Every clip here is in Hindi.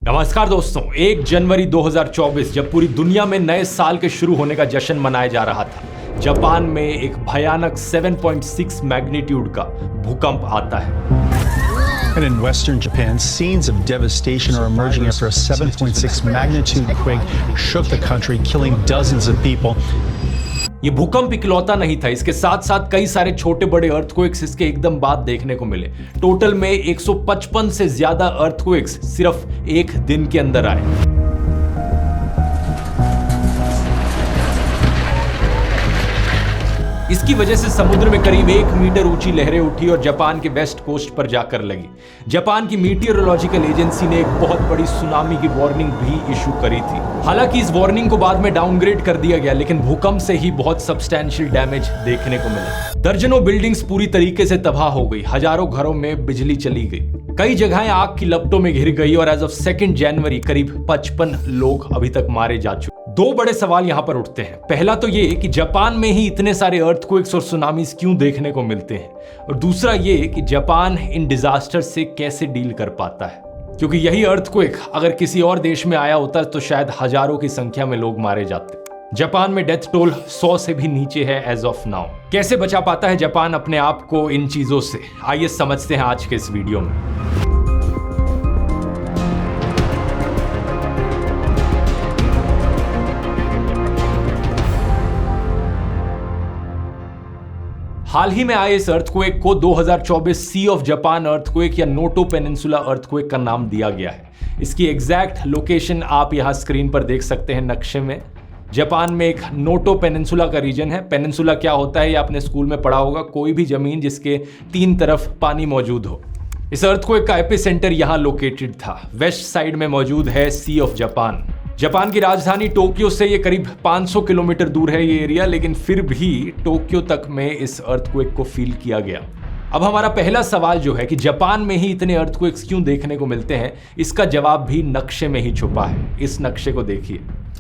नमस्कार दोस्तों, 1 जनवरी 2024 जब पूरी दुनिया में नए साल के शुरू होने का जश्न मनाया जा रहा था, जापान में एक भयानक 7.6 मैग्नीट्यूड का भूकंप आता है। And in western Japan, scenes of devastation are emerging after a 7.6 magnitude quake shook the country, killing dozens of people. ये भूकंप इकलौता नहीं था, इसके साथ साथ कई सारे छोटे बड़े अर्थक्वेक्स इसके एकदम बाद देखने को मिले। टोटल में 155 से ज्यादा अर्थक्वेक्स सिर्फ एक दिन के अंदर आए। इसकी वजह से समुद्र में करीब 1 मीटर ऊंची लहरें उठी और जापान के वेस्ट कोस्ट पर जाकर लगी। जापान की मीटियोरोलॉजिकल एजेंसी ने एक बहुत बड़ी सुनामी की वार्निंग भी इशू करी थी। हालांकि इस वार्निंग को बाद में डाउनग्रेड कर दिया गया, लेकिन भूकंप से ही बहुत सब्सटैंशियल डैमेज देखने को मिला। दर्जनों बिल्डिंग्स पूरी तरीके से तबाह हो गई, हजारों घरों में बिजली चली गई, कई जगहें आग की लपटों में घिर गई और एज ऑफ 2 जनवरी करीब 55 लोग अभी तक मारे जा चुके। 2 बड़े सवाल यहां पर उठते हैं। पहला तो ये कि जापान में ही इतने सारे अर्थक्वेक्स और सुनामीज क्यों देखने को मिलते हैं, और दूसरा ये कि जापान इन डिजास्टर से कैसे डील कर पाता है, क्योंकि यही अर्थक्वेक अगर किसी और देश में आया होता तो शायद हजारों की संख्या में लोग मारे जाते। जापान में डेथ टोल 100 से भी नीचे है एज ऑफ नाउ। कैसे बचा पाता है जापान अपने आप को इन चीजों से, आइए समझते हैं आज के इस वीडियो में। हाल ही में आए इस अर्थक्वेक को 2024 सी ऑफ जापान अर्थक्वेक या नोटो पेनिनसुला अर्थक्वेक का नाम दिया गया है। इसकी एग्जैक्ट लोकेशन आप यहां स्क्रीन पर देख सकते हैं नक्शे में। जापान में एक नोटो पेनिनसुला का रीजन है। पेनिनसुला क्या होता है ये आपने स्कूल में पढ़ा होगा, कोई भी जमीन जिसके 3 तरफ पानी मौजूद हो। इस अर्थक्वेक का एपिसेंटर यहां लोकेटेड था। वेस्ट साइड में मौजूद है सी ऑफ जापान। जापान की राजधानी टोक्यो से ये करीब 500 किलोमीटर दूर है ये एरिया, लेकिन फिर भी टोक्यो तक में इस अर्थक्वेक को फील किया गया। अब हमारा पहला सवाल जो है कि जापान में ही इतने अर्थक्वेक्स क्यों देखने को मिलते हैं, इसका जवाब भी नक्शे में ही छुपा है। इस नक्शे को देखिए,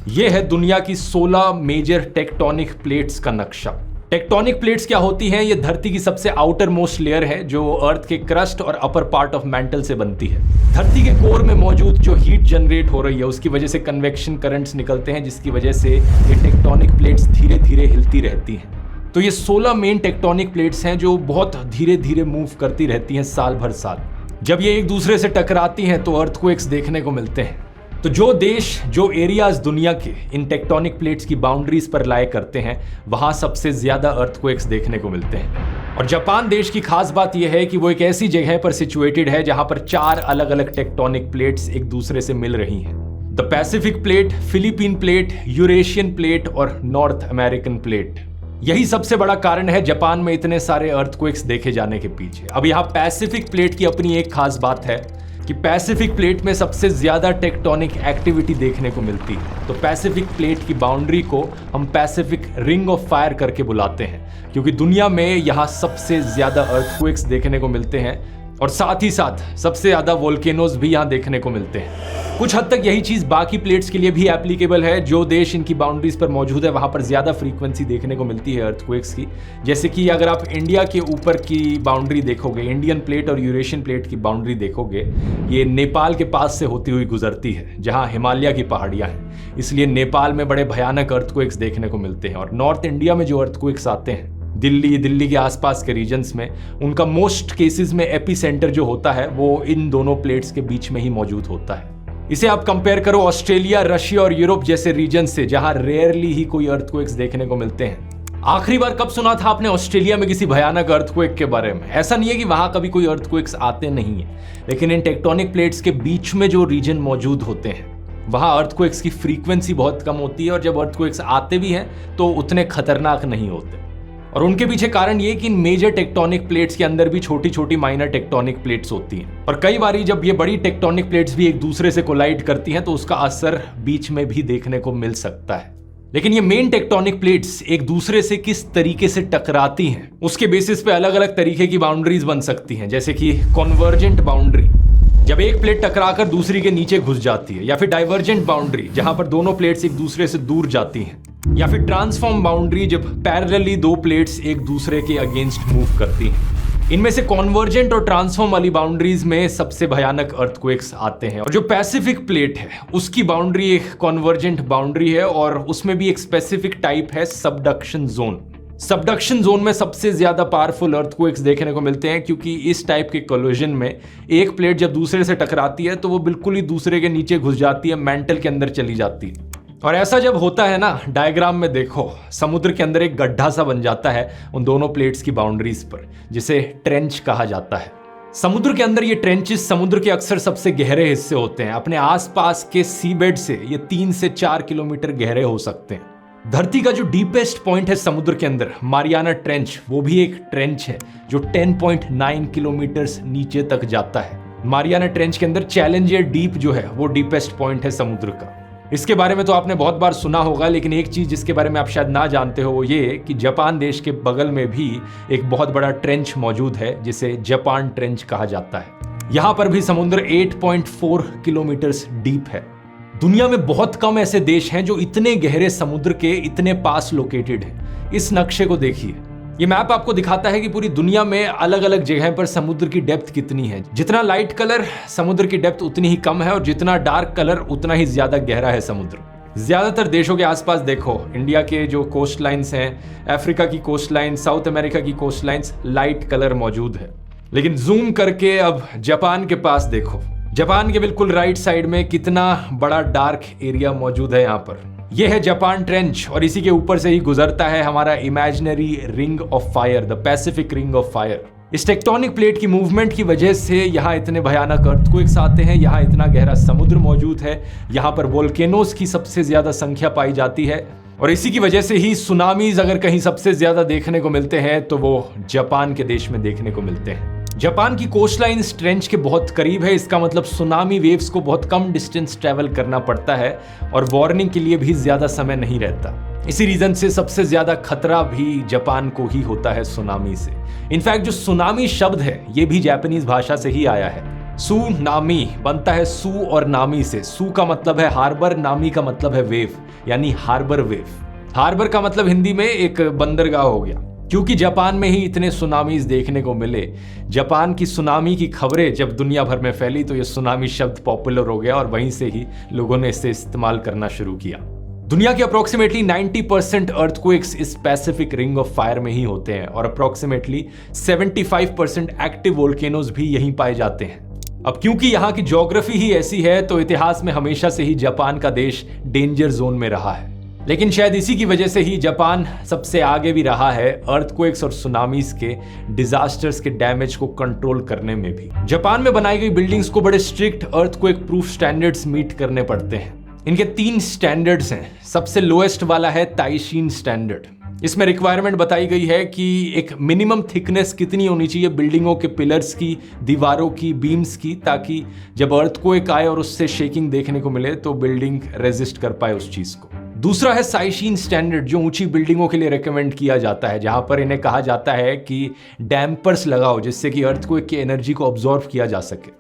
यह है दुनिया की 16 मेजर टेक्टोनिक प्लेट्स का नक्शा। टेक्टोनिक प्लेट्स क्या होती हैं? ये धरती की सबसे आउटर मोस्ट लेयर है जो अर्थ के क्रस्ट और अपर पार्ट ऑफ मैंटल से बनती है। धरती के कोर में मौजूद जो हीट जनरेट हो रही है उसकी वजह से कन्वेक्शन करंट्स निकलते हैं, जिसकी वजह से ये टेक्टोनिक प्लेट्स धीरे धीरे हिलती रहती हैं। तो ये 16 मेन टेक्टोनिक प्लेट्स हैं जो बहुत धीरे धीरे मूव करती रहती हैं साल भर साल। जब ये एक दूसरे से टकराती हैं तो अर्थक्वेक्स देखने को मिलते हैं। तो जो देश, जो एरियाज दुनिया के इन टेक्टोनिक प्लेट्स की बाउंड्रीज पर लाए करते हैं, वहां सबसे ज्यादा अर्थक्वेक्स देखने को मिलते हैं। और जापान देश की खास बात यह है कि वो एक ऐसी जगह पर सिचुएटेड है जहां पर 4 अलग अलग टेक्टोनिक प्लेट्स एक दूसरे से मिल रही हैं। The Pacific plate, Philippine plate, Eurasian plate और नॉर्थ अमेरिकन प्लेट। यही सबसे बड़ा कारण है जापान में इतने सारे अर्थक्वेक्स देखे जाने के पीछे। अब यहाँ पैसिफिक प्लेट की अपनी एक खास बात है कि पैसिफिक प्लेट में सबसे ज्यादा टेक्टोनिक एक्टिविटी देखने को मिलती है। तो पैसिफिक प्लेट की बाउंड्री को हम पैसिफिक रिंग ऑफ फायर करके बुलाते हैं, क्योंकि दुनिया में यहाँ सबसे ज्यादा अर्थक्वेक्स देखने को मिलते हैं और साथ ही साथ सबसे ज्यादा वोल्केनोज भी यहाँ देखने को मिलते हैं। कुछ हद तक यही चीज बाकी प्लेट्स के लिए भी एप्लीकेबल है। जो देश इनकी बाउंड्रीज पर मौजूद है वहां पर ज्यादा फ्रीक्वेंसी देखने को मिलती है अर्थक्वेक्स की। जैसे कि अगर आप इंडिया के ऊपर की बाउंड्री देखोगे, इंडियन प्लेट और यूरेशियन प्लेट की बाउंड्री देखोगे, ये नेपाल के पास से होती हुई गुजरती है जहां हिमालय की पहाड़ियां हैं। इसलिए नेपाल में बड़े भयानक अर्थक्वेक्स देखने को मिलते हैं। और नॉर्थ इंडिया में जो अर्थक्वेक्स आते हैं, दिल्ली के आसपास के रीजन्स में, उनका मोस्ट केसेस में एपिसेंटर जो होता है वो इन दोनों प्लेट्स के बीच में ही मौजूद होता है। इसे आप कंपेयर करो ऑस्ट्रेलिया, रशिया और यूरोप जैसे रीजन से जहां रेयरली ही कोई अर्थक्वेक्स देखने को मिलते हैं। आखिरी बार कब सुना था आपने ऑस्ट्रेलिया में किसी भयानक अर्थक्वेक के बारे में? ऐसा नहीं है कि वहां कभी कोई अर्थक्वेक्स आते नहीं है, लेकिन इन टेक्टोनिक प्लेट्स के बीच में जो रीजन मौजूद होते हैं वहां अर्थक्वेक्स की फ्रीक्वेंसी बहुत कम होती है, और जब अर्थक्वेक्स आते भी हैं तो उतने खतरनाक नहीं होते। और उनके पीछे कारण ये कि इन मेजर टेक्टोनिक प्लेट्स के अंदर भी छोटी छोटी माइनर टेक्टोनिक प्लेट्स होती हैं। और कई बारी जब ये बड़ी टेक्टोनिक प्लेट्स भी एक दूसरे से कोलाइड करती हैं तो उसका असर बीच में भी देखने को मिल सकता है। लेकिन ये मेन टेक्टोनिक प्लेट्स एक दूसरे से किस तरीके से टकराती हैं उसके बेसिस पे अलग अलग तरीके की बाउंड्रीज बन सकती हैं। जैसे कि कॉन्वर्जेंट बाउंड्री, जब एक प्लेट टकराकर दूसरी के नीचे घुस जाती है, या फिर डाइवर्जेंट बाउंड्री जहां पर दोनों प्लेट्स एक दूसरे से दूर जाती हैं, या फिर ट्रांसफॉर्म बाउंड्री जब पैरेलली 2 प्लेट्स एक दूसरे के अगेंस्ट मूव करती हैं। इनमें से कॉन्वर्जेंट और ट्रांसफॉर्म वाली बाउंड्रीज में सबसे भयानक अर्थक्वेक्स आते हैं। और जो पैसिफिक प्लेट है उसकी बाउंड्री एक कॉन्वर्जेंट बाउंड्री है और उसमें भी एक स्पेसिफिक टाइप है सबडक्शन जोन। सबडक्शन जोन में सबसे ज्यादा पावरफुल अर्थक्वेक्स देखने को मिलते हैं, क्योंकि इस टाइप के कोलिजन में एक प्लेट जब दूसरे से टकराती है तो वो बिल्कुल ही दूसरे के नीचे घुस जाती है, मेंटल के अंदर चली जाती है। और ऐसा जब होता है ना, डायग्राम में देखो, समुद्र के अंदर एक गड्ढा सा बन जाता है उन दोनों प्लेट्स की बाउंड्रीज पर, जिसे ट्रेंच कहा जाता है। समुद्र के अंदर ये ट्रेंचेस समुद्र के अक्सर सबसे गहरे हिस्से होते हैं। अपने आसपास के सीबेड से ये 3 से 4 किलोमीटर गहरे हो सकते हैं। धरती का जो डीपेस्ट पॉइंट है समुद्र के अंदर, मारियाना ट्रेंच, वो भी एक ट्रेंच है जो 10.9 किलोमीटर नीचे तक जाता है। मारियाना ट्रेंच के अंदर चैलेंजर डीप जो है वो डीपेस्ट पॉइंट है समुद्र का। इसके बारे में तो आपने बहुत बार सुना होगा, लेकिन एक चीज जिसके बारे में आप शायद ना जानते हो वो ये कि जापान देश के बगल में भी एक बहुत बड़ा ट्रेंच मौजूद है जिसे जापान ट्रेंच कहा जाता है। यहां पर भी समुद्र 8.4 किलोमीटर डीप है। दुनिया में बहुत कम ऐसे देश हैं जो इतने गहरे समुद्र के इतने पास लोकेटेड हैं। इस नक्शे को देखिए, ये मैप आपको दिखाता है कि पूरी दुनिया में अलग अलग जगह पर समुद्र की डेप्थ कितनी है। जितना लाइट कलर समुद्र की डेप्थ उतनी ही कम है और जितना डार्क कलर उतना ही ज्यादा गहरा है समुद्र। ज्यादातर देशों के आसपास देखो, इंडिया के जो कोस्ट लाइन्स हैं, अफ्रीका की कोस्ट लाइन, साउथ अमेरिका की कोस्ट लाइन्स, लाइट कलर मौजूद है। लेकिन जूम करके अब जापान के पास देखो, जापान के बिल्कुल राइट साइड में कितना बड़ा डार्क एरिया मौजूद है। यहाँ पर यह है जापान ट्रेंच और इसी के ऊपर से ही गुजरता है हमारा imaginary ring of fire, the Pacific ring of fire. इस टेक्टोनिक प्लेट की मूवमेंट की वजह से यहाँ इतने भयानक अर्थक्वेक्स आते हैं, यहाँ इतना गहरा समुद्र मौजूद है, यहाँ पर वोल्केनोज की सबसे ज्यादा संख्या पाई जाती है और इसी की वजह से ही सुनामीज अगर कहीं सबसे ज्यादा देखने को मिलते हैं तो वो जापान के देश में देखने को मिलते हैं। जापान की कोस्टलाइन ट्रेंच के बहुत करीब है, इसका मतलब सुनामी वेव्स को बहुत कम डिस्टेंस ट्रेवल करना पड़ता है और वार्निंग के लिए भी ज्यादा समय नहीं रहता। इसी रीजन से सबसे ज्यादा खतरा भी जापान को ही होता है सुनामी से। इनफैक्ट जो सुनामी शब्द है ये भी जापानीज भाषा से ही आया है। सुनामी बनता है सु और नामी से। सु का मतलब है हार्बर, नामी का मतलब है वेव, यानी हार्बर वेव। हार्बर का मतलब हिंदी में एक बंदरगाह हो गया। क्योंकि जापान में ही इतने सुनामीज देखने को मिले, जापान की सुनामी की खबरें जब दुनिया भर में फैली तो ये सुनामी शब्द पॉपुलर हो गया और वहीं से ही लोगों ने इसे इस्तेमाल करना शुरू किया। दुनिया के अप्रोक्सीमेटली 90% अर्थक्वेक्स इस पैसिफिक रिंग ऑफ फायर में ही होते हैं और अप्रोक्सीमेटली 75% एक्टिव वोल्केनोज भी यहीं पाए जाते हैं। अब क्योंकि यहाँ की ज्योग्राफी ही ऐसी है तो इतिहास में हमेशा से ही जापान का देश डेंजर जोन में रहा है। लेकिन शायद इसी की वजह से ही जापान सबसे आगे भी रहा है अर्थक्वेक्स और सुनामीज के डिजास्टर्स के डैमेज को कंट्रोल करने में भी। जापान में बनाई गई बिल्डिंग्स को बड़े strict earthquake proof standards meet करने पड़ते हैं। इनके 3 स्टैंडर्ड्स हैं। सबसे लोएस्ट वाला है ताइशीन स्टैंडर्ड। इसमें रिक्वायरमेंट बताई गई है कि एक मिनिमम थिकनेस कितनी होनी चाहिए बिल्डिंगों के पिलर्स की, दीवारों की, बीम्स की, ताकि जब अर्थक्वेक आए और उससे शेकिंग देखने को मिले तो बिल्डिंग रेजिस्ट कर पाए उस चीज को। दूसरा है साइशीन स्टैंडर्ड, जो ऊंची बिल्डिंगों के लिए रेकमेंड किया जाता है, जहां पर इन्हें कहा जाता है कि डैम्पर्स लगाओ जिससे कि अर्थक्वेक की एनर्जी को ऑब्जॉर्व किया जा सके।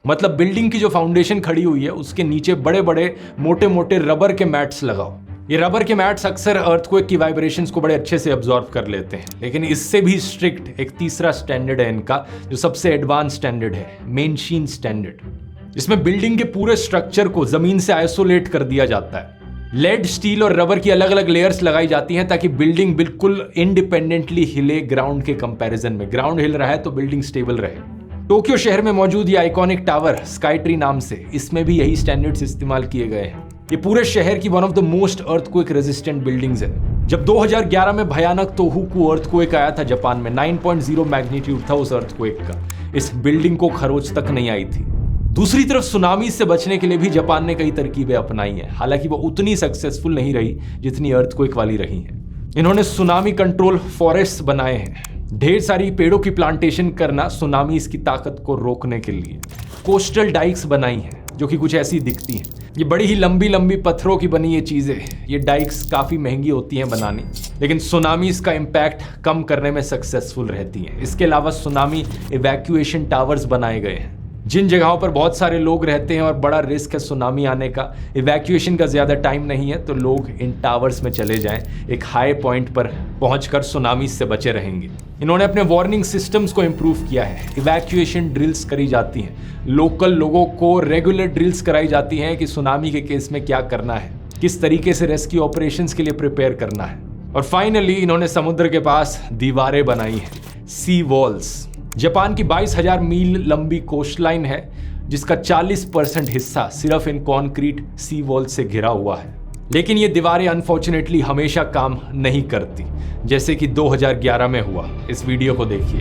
मतलब बिल्डिंग की जो फाउंडेशन खड़ी हुई है उसके नीचे बड़े बड़े मोटे मोटे रबर के मैट्स लगाओ। ये रबर के मैट्स अक्सर अर्थक्वेक की वाइब्रेशंस को बड़े अच्छे से ऑब्जॉर्व कर लेते हैं। लेकिन इससे भी स्ट्रिक्ट एक तीसरा स्टैंडर्ड है इनका, जो सबसे एडवांस स्टैंडर्ड है, मेनशीन स्टैंडर्ड। इसमें बिल्डिंग के पूरे स्ट्रक्चर को जमीन से आइसोलेट कर दिया जाता है। लेड, स्टील और रबर की अलग अलग लेयर्स लगाई जाती हैं ताकि बिल्डिंग बिल्कुल इंडिपेंडेंटली हिले ग्राउंड के कंपैरिजन में। ग्राउंड हिल रहा है तो बिल्डिंग स्टेबल रहे। टोक्यो शहर में मौजूद ये आइकॉनिक टावर स्काई ट्री नाम से, इसमें भी यही स्टैंडर्ड्स इस्तेमाल किए गए हैं। ये पूरे शहर की one of the most earthquake resistant buildings है। जब 2011 में भयानक तोहोकू अर्थक्वेक आया था जापान में, 9.0 मैग्नीट्यूड था उस अर्थक्वेक का, इस बिल्डिंग को खरोच तक नहीं आई थी। दूसरी तरफ सुनामी से बचने के लिए भी जापान ने कई तरकीबें अपनाई हैं, हालांकि वो उतनी सक्सेसफुल नहीं रही जितनी अर्थक्वेक वाली रही हैं। इन्होंने सुनामी कंट्रोल फॉरेस्ट बनाए हैं, ढेर सारी पेड़ों की प्लांटेशन करना सुनामी की ताकत को रोकने के लिए। कोस्टल डाइक्स बनाई हैं जो कि कुछ ऐसी दिखती हैं। ये बड़ी ही लंबी लंबी पत्थरों की बनी ये चीजें, ये डाइक्स काफी महंगी होती हैं बनानी, लेकिन सुनामीज का इम्पैक्ट कम करने में सक्सेसफुल रहती हैं। इसके अलावा सुनामी इवैक्यूएशन टावर्स बनाए गए हैं। जिन जगहों पर बहुत सारे लोग रहते हैं और बड़ा रिस्क है सुनामी आने का, इवैक्यूएशन का ज़्यादा टाइम नहीं है, तो लोग इन टावर्स में चले जाएं। एक हाई पॉइंट पर पहुंचकर सुनामी से बचे रहेंगे। इन्होंने अपने वार्निंग सिस्टम्स को इम्प्रूव किया है। इवैक्यूएशन ड्रिल्स करी जाती हैं, लोकल लोगों को रेगुलर ड्रिल्स कराई जाती हैं कि सुनामी के केस में क्या करना है, किस तरीके से रेस्क्यू ऑपरेशंस के लिए प्रिपेयर करना है। और फाइनली इन्होंने समुद्र के पास दीवारें बनाई हैं, सी वॉल्स। जापान की 22,000 मील लंबी कोस्टलाइन है, जिसका 40% हिस्सा सिर्फ इन कॉन्क्रीट सी वॉल से घिरा हुआ है। लेकिन ये दीवारें अनफॉर्चुनेटली हमेशा काम नहीं करती, जैसे कि 2011 में हुआ। इस वीडियो को देखिए।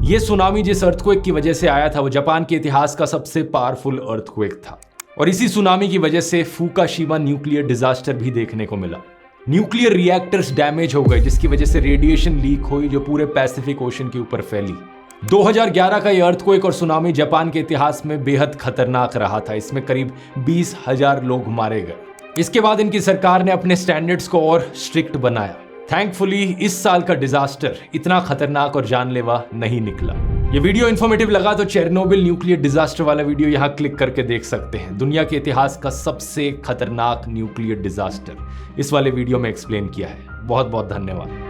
ये सुनामी जिस अर्थक्वेक की वजह से आया था, वो जापान के इतिहास का सबसे पावरफुल अर्थक्वेक था। और इसी सुनामी की वजह से फुकुशिमा न्यूक्लियर डिजास्टर भी देखने को मिला। न्यूक्लियर रिएक्टर्स डैमेज हो गए, जिसकी वजह से रेडिएशन लीक हुई जो पूरे पैसिफिक ओशन के ऊपर फैली। 2011 का यह अर्थक्वेक और सुनामी जापान के इतिहास में बेहद खतरनाक रहा था। इसमें करीब 20,000 लोग मारे गए। इसके बाद इनकी सरकार ने अपने स्टैंडर्ड्स को और स्ट्रिक्ट बनाया। थैंकफुली इस साल का डिजास्टर इतना खतरनाक और जानलेवा नहीं निकला। ये वीडियो इन्फॉर्मेटिव लगा तो चेरनोबिल न्यूक्लियर डिजास्टर वाला वीडियो यहाँ क्लिक करके देख सकते हैं। दुनिया के इतिहास का सबसे खतरनाक न्यूक्लियर डिजास्टर इस वाले वीडियो में एक्सप्लेन किया है। बहुत बहुत धन्यवाद।